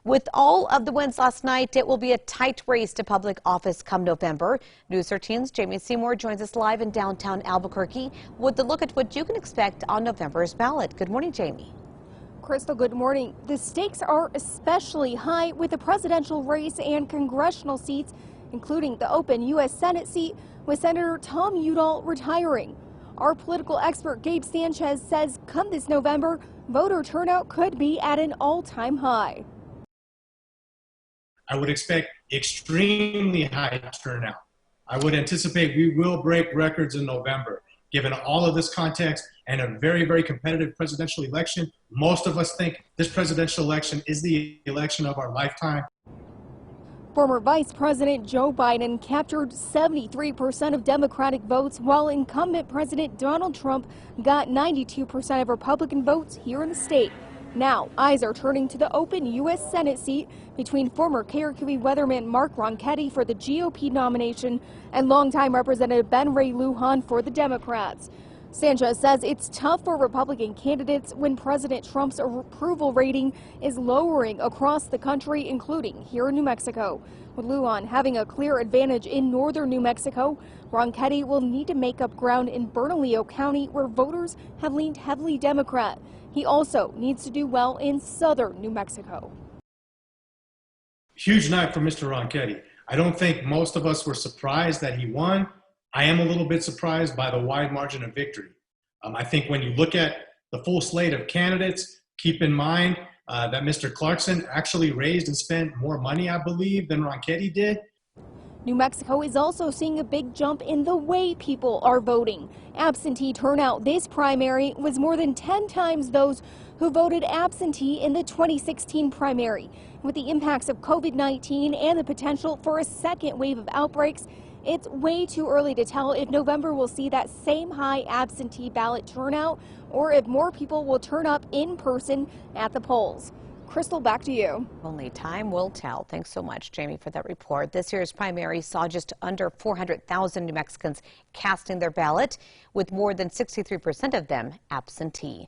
With all of the wins last night, it will be a tight race to public office come November. News 13's Jamie Seymour joins us live in downtown Albuquerque with a look at what you can expect on November's ballot. Good morning, Jamie. Crystal, good morning. The stakes are especially high with the presidential race and congressional seats, including the open U.S. Senate seat with Senator Tom Udall retiring. Our political expert Gabe Sanchez says come this November, voter turnout could be at an all-time high. I would expect extremely high turnout. I would anticipate we will break records in November. Given all of this context and a very, very competitive presidential election, most of us think this presidential election is the election of our lifetime. Former Vice President Joe Biden captured 73% of Democratic votes, while incumbent President Donald Trump got 92% of Republican votes here in the state. Now, eyes are turning to the open U.S. Senate seat between former KRQE weatherman Mark Ronchetti for the GOP nomination and longtime Representative Ben Ray Lujan for the Democrats. Sanchez says it's tough for Republican candidates when President Trump's approval rating is lowering across the country, including here in New Mexico. With Lujan having a clear advantage in northern New Mexico, Ronchetti will need to make up ground in Bernalillo County, where voters have leaned heavily Democrat. He also needs to do well in southern New Mexico. Huge night for Mr. Ronchetti. I don't think most of us were surprised that he won. I am a little bit surprised by the wide margin of victory. I think when you look at the full slate of candidates, keep in mind that Mr. Clarkson actually raised and spent more money, I believe, than Ronchetti did. New Mexico is also seeing a big jump in the way people are voting. Absentee turnout this primary was more than 10 times those who voted absentee in the 2016 primary. With the impacts of COVID-19 and the potential for a second wave of outbreaks, it's way too early to tell if November will see that same high absentee ballot turnout or if more people will turn up in person at the polls. Crystal, back to you. Only time will tell. Thanks so much, Jamie, for that report. This year's primary saw just under 400,000 New Mexicans casting their ballot, with more than 63% of them absentee.